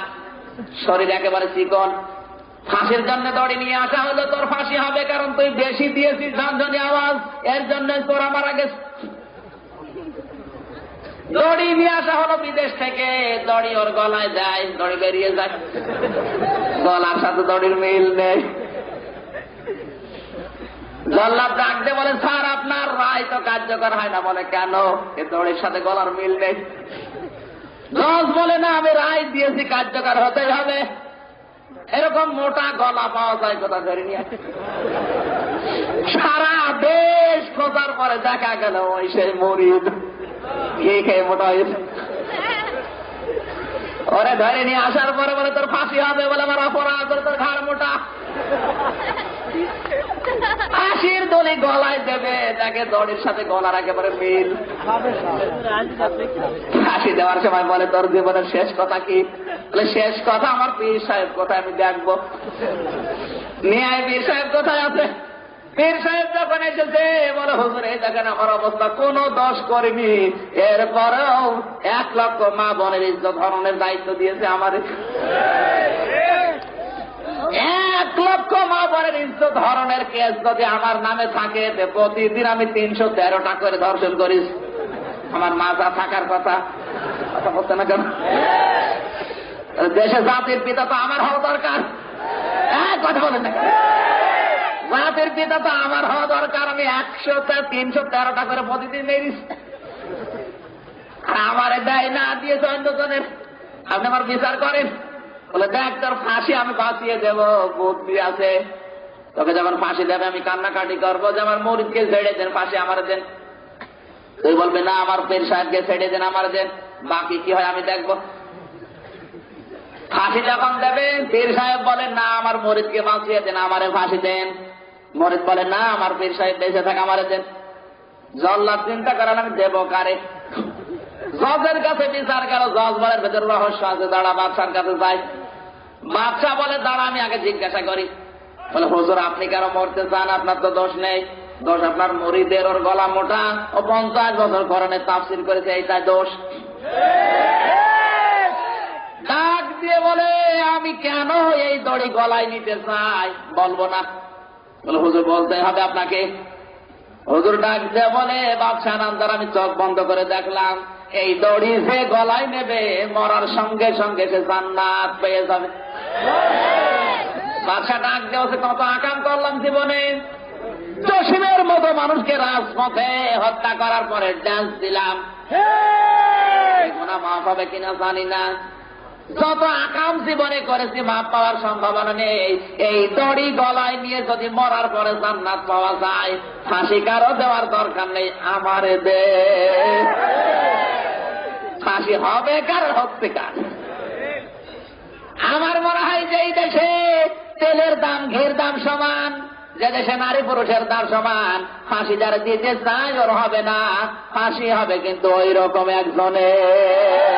শরীর একেবারে চিকন। ফাঁসির জন্য দড়ি নিয়ে আসা হলো, তোর ফাঁসি হবে, কারণ তুই বেশি দিয়েছিস ঝনঝনে আওয়াজ, এর জন্য তোরা মারা গেছে। দড়ি নিয়ে আসা হলো বিদেশ থেকে, দড়ি ওর গলায় যায়, দড়ি বেরিয়ে যায়, গলার সাথে দড়ির মিল নেই। জল্লাদ ডাকতে বলে, স্যার আপনার রায় তো কার্যকর হয় না। বলে, কেন? এ দড়ির সাথে গলার মিল নেই। জজ বলে, না আমি রায় দিয়েছি, কার্যকর হতেই হবে। এরকম মোটা গলা পাওয়া যায় কোথা ধরে নিয়ে? সারা দেশ খোঁজার পরে দেখা গেল ওই সেই মরিদ খেয়ে মোটা হয়েছে। ওরে ধরে নিয়ে আসার পরে বলে, তোর ফাঁসি হবে। বলে, আমার অপরাধ, তোর ঘাড় মোটা। ফাঁসির দড়ি গলায় দেবে, তাকে দড়ির সাথে গলার একেবারে মিল। ফাঁসি দেওয়ার সময় বলে, তোর জীবনের শেষ কথা কি? বলে, শেষ কথা আমার পীর সাহেব কোথায় আমি দেখবো। নিয়ে পীর সাহেব কোথায় আছে? পীর সাহেব যখন এসেছে বলে, হুজুর এই দেখেন আমার অবস্থা, কোনো দোষ করিনি, এরপরেও 1 লক্ষ মা বোনের ইজ্জত হরণের দায়িত্ব দিয়েছে আমার। 1 লক্ষ মা বোনের ইজ্জত হরণের কেস যদি আমার নামে থাকে, প্রতিদিন আমি 313টা করে ধর্ষণ করিস। আমার মাজা থাকার কথা বলছে না কেন? দেশে জাতির পিতা তো আমার হওয়া দরকার। কথা বলেন না, জাতির পিতা তো আমার হওয়া দরকার। আমি 313টা করে প্রতিদিন মেরিস, আমার দেয় না, দিয়েছে অন্যজনের। আপনি আমার বিচার করেন। বলে, দেখ তোর ফাঁসি আমি বাঁচিয়ে দেব, বুদ্ধি আছে। তোকে যখন ফাঁসি দেবে আমি কান্নাকাটি করবো যে আমার মুরিদকে ছেড়ে দেন, ফাঁসি আমার দেন। তুই বলবি, না আমার পীর সাহেবকে ছেড়ে দেন, আমার দেন, বাকি কি হয় আমি দেখবো। ফাঁসি যখন দেবে পীর সাহেব বলেন, না আমার মুরিদকে বাঁচিয়ে দেন, আমারে ফাঁসি দেন। মুরিদ বলে, না আমার পীর সাহেব বেঁচে থাকা, আমারে দেন। জল্লাদ চিন্তা করেন, আমি দেব কারে? জজের কাছে বিচার গেল, জজ বলের ভেতর রহস্য আছে, দাঁড়া বাদশার কাছে যাই। বাদশা বলে, দাঁড়া আমি আগে জিজ্ঞাসা করি। বলে, হুজুর আপনি কেন মরতে চান? আপনার তো দোষ নেই, দোষ আপনার মুরিদের, ওর গলা মোটা, ও 50 বছর কোরআনের তাফসীর করেছে, এইটাই দোষ। ডাক দিয়ে বলে, আমি কেন এই দড়ি গলায় নিতে চাই বলবো না। বলে, হুজুর বলতে হবে আপনাকে। হুজুর ডাক দিয়ে বলে, বাদশা নামদার আমি চোখ বন্ধ করে দেখলাম, এই দড়ি যে গলায় নেবে মরার সঙ্গে সঙ্গে সে জান্নাত পেয়ে যাবে। বাদশা ডাক দিয়ে কত আকাম করলাম জীবনে, জসিমের মতো মানুষকে রাজপথে হত্যা করার পরে ডান্স দিলাম, গুনাহ মাফ হবে কিনা জানি না। যত আকাম জীবনে করেছি মাপ পাওয়ার সম্ভাবনা নেই। এই দড়ি গলায় নিয়ে যদি মরার পরে জান্নাত পাওয়া যায়, ফাঁসি কারো দেওয়ার দরকার নেই, আমারে দে। ফাঁসি হবে কার, হচ্ছে কার। তেলের দাম ঘির দাম সমান, যে দেশে নারী পুরুষের দাম সমান, ফাঁসি যারা দিতে চায় ওর হবে না, ফাঁসি হবে কিন্তু ওই রকম একজনের।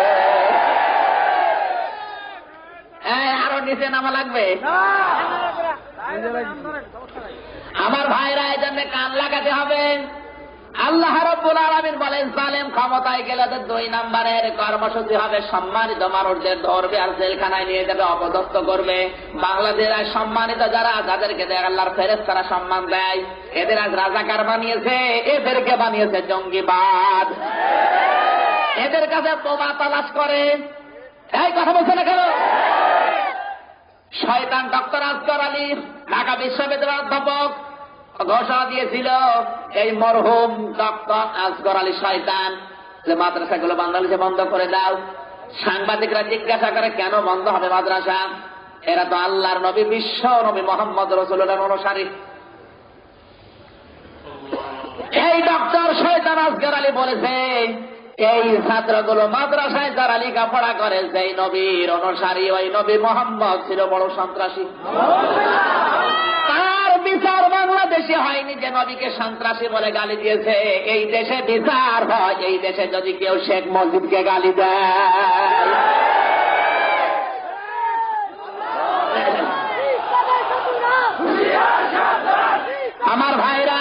আরো নিচে নামা লাগবে। আমার ভাইরা এই জন্য কান লাগাতে হবে। আল্লাহ রাব্বুল আলামিন বলেন, জালেম ক্ষমতায় গেলে 2 নম্বরের কর্মসূচি হবে সম্মানিত মানুষদের ধরবে আর জেলখানায় নিয়ে যাবে, অপদস্থ করবে। বাংলাদেশের সম্মানিত যারা, যাদেরকে আল্লাহর ফেরেশতারা সম্মান দেয়, এদের আজ রাজাকার বানিয়েছে, এদেরকে বানিয়েছে জঙ্গিবাদ। এদের কাছে বোমা তালাশ করে। এই কথা বলছে না কেন? শয়তান ডক্টর আসগর আলী ঢাকা বিশ্ববিদ্যালয়ের অধ্যাপক ঘোষণা দিয়েছিল, এই মরহুম ডক্টর আসগর আলী শয়তান, যে মাদ্রাসাগুলো বাংলাদেশে বন্ধ করে দাও। সাংবাদিকরা জিজ্ঞাসা করে, কেন বন্ধ হবে মাদ্রাসা? এরা তো আল্লাহর নবী, বিশ্ব নবী মোহাম্মদ রাসূলুল্লাহর অনুসারী। এই ডক্টর শয়তান আসগর আলী বলেছে, এই ছাত্রগুলো মাদ্রাসায় যারা লেখাপড়া করে, সেই নবীর অনুসারী, ওই নবী মোহাম্মদ ছিল বড় সন্ত্রাসী। তার বিচার বাংলাদেশে হয়নি যে নবীকে সন্ত্রাসী বলে গালি দিয়েছে। এই দেশে বিচার হয় এই দেশে যদি কেউ শেখ মুজিবকে গালি দেয়। আমার ভাইরা,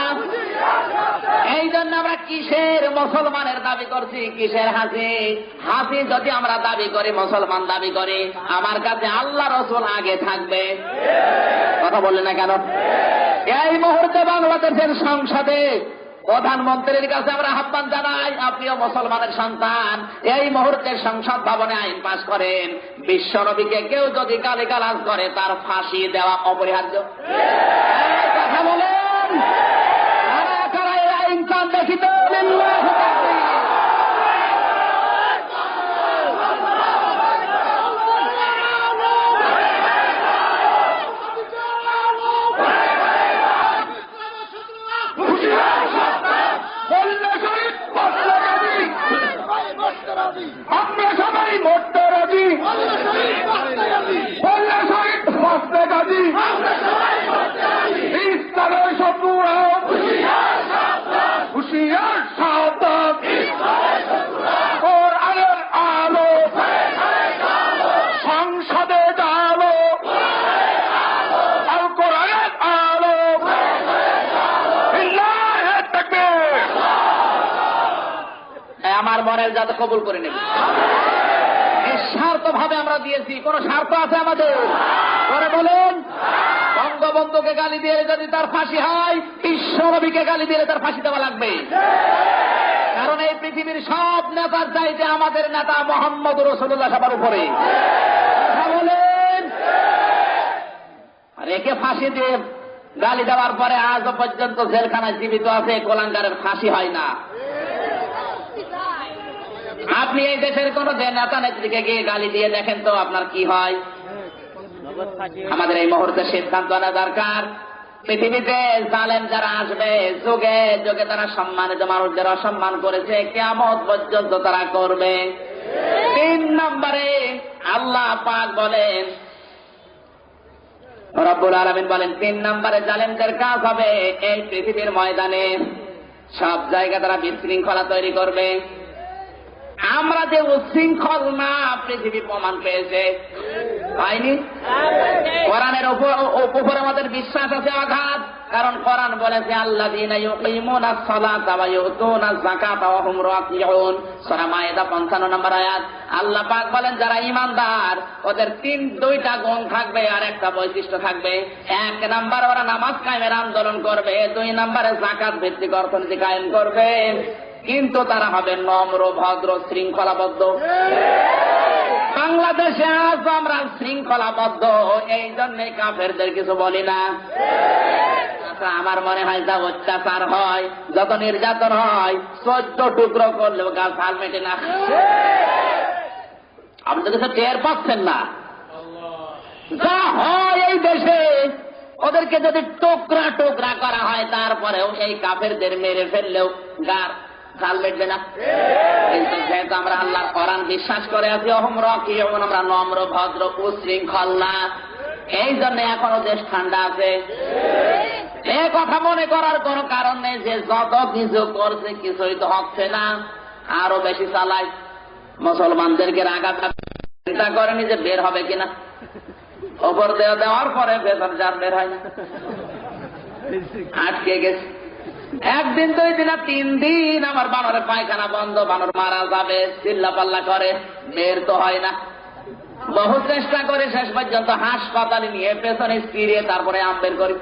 এই জন্য আমরা কিসের মুসলমানের দাবি করছি, কিসের হাসি? হাসি যদি আমরা দাবি করি, মুসলমান দাবি করি, আমার কাছে আল্লাহ রসুল আগে থাকবে। কথা বললেন না কেন? এই মুহূর্তে বাংলাদেশের সংসদে প্রধানমন্ত্রীর কাছে আমরা আহ্বান জানাই, আপনিও মুসলমানের সন্তান, এই মুহূর্তে সংসদ ভবনে আইন পাশ করেন, বিশ্ব নবীকে কেউ যদি গালিগালাজ করে তার ফাঁসি দেওয়া অপরিহার্য। কথা বলেন, দেখিত আমরা সবাই মরতে রাজি, ইসলামের শত্রুরা হুঁশিয়ার সাবধান, কোরআনের আলো সংসদে জালো, আল কোরআনের আলো ইল্লাহে তাকবীর। আমার মনের যাতে কবুল করে নেবে। নিঃস্বার্থ ভাবে আমরা দিয়েছি, কোন স্বার্থ আছে আমাদের? পরে বলুন, বঙ্গবন্ধুকে গালি দিয়ে যদি তার ফাঁসি হয়, বিশ্ব নবীকে গালি দিয়ে তার ফাঁসি দেওয়া লাগবে। কারণ এই পৃথিবীর সব নেতার চাইতে আমাদের নেতা মোহাম্মদ রাসূলুল্লাহ সবার উপরে। বলেন, আর একে ফাঁসি দিয়ে গালি দেওয়ার পরে আজ পর্যন্ত জেলখানায় জীবিত আছে, কোলাঙ্গারের ফাঁসি হয় না। আপনি এই দেশের কোন নেতা নেত্রীকে গিয়ে গালি দিয়ে দেখেন তো আপনার কি হয়। আমাদের এই মুহূর্তে সিদ্ধান্ত নেওয়া দরকার, পৃথিবীতে জালেম যারা আসবে, যুগে যুগে তারা সম্মানিত মানুষদের অসম্মান করেছে, কিয়ামত পর্যন্ত তারা করবে। 3 নম্বরে আল্লাহ পাক বলেন, রব্বুল আলামিন বলেন, 3 নম্বরে জালেমদের কাজ হবে এই পৃথিবীর ময়দানে সব জায়গা তারা বিশৃঙ্খলা তৈরি করবে। আমরা যে উচ্ছৃঙ্খল না, পৃথিবী প্রমাণ পেয়েছে, হয়নি? কোরআনের উপর আমাদের বিশ্বাস আছে আঘাত, কারণ কোরআন বলেছে আল্লাযীনা ইউকিমুনাস সালাতা ওয়া ইউতুনাজ যাকাতা ওয়া হুম রাকিউন, সূরা মায়েদা 55 নম্বর আয়াত। আল্লাহ পাক বলেন, যারা ঈমানদার ওদের 2টা গুণ থাকবে আর একটা বৈশিষ্ট্য থাকবে। 1 নাম্বার ওরা নামাজ কায়েমের আন্দোলন করবে, 2 নম্বরে যাকাত ভিত্তিক অর্থনীতি কায়েম করবে, কিন্তু তারা হবে নম্র, ভদ্র, শৃঙ্খলাবদ্ধ। বাংলাদেশে আজ আমরা শৃঙ্খলাবদ্ধ, এই জন্যে কাফেরদের কিছু বলি না। আমার মনে হয় যা অত্যাচার হয়, যত নির্যাতন হয়, 14 টুকরো করলেও গাছ হাল মেটে না। আপনি তো কিছু টের পাচ্ছেন না। যা হয় এই দেশে, ওদেরকে যদি টুকরা টুকরা করা হয়, তারপরেও এই কাফেরদের মেরে ফেললেও গার হাল মেটবে না। কিন্তু যেহেতু আমরা আল্লাহর কোরআন বিশ্বাস করে আছি, অহম রাকিউন, আমরা নম্র, ভদ্র, উচ্ছৃঙ্খল না, এই জন্য এখনো দেশ ঠান্ডা আছে। এ কথা মনে করার কোনো কারণ নেই যে যত কিছু করছে কিছুই তো হচ্ছে না, আরো বেশি চালায়। মুসলমানদেরকে রাগাতে চিন্তা করেনি যে বের হবে কিনা, ওপর দেওয়ার পরে ভেতর যার বের হয় না, আটকে গেছে। একদিন 2 দিন 3 দিন আমার বানরের পায়খানা বন্ধ, বানর মারা যাবে চিল্লা পাল্লা করে, বের তো হয় না। বহু চেষ্টা করে শেষ পর্যন্ত হাসপাতালে নিয়ে পেছনে ফিরিয়ে তারপরে আম বের করি।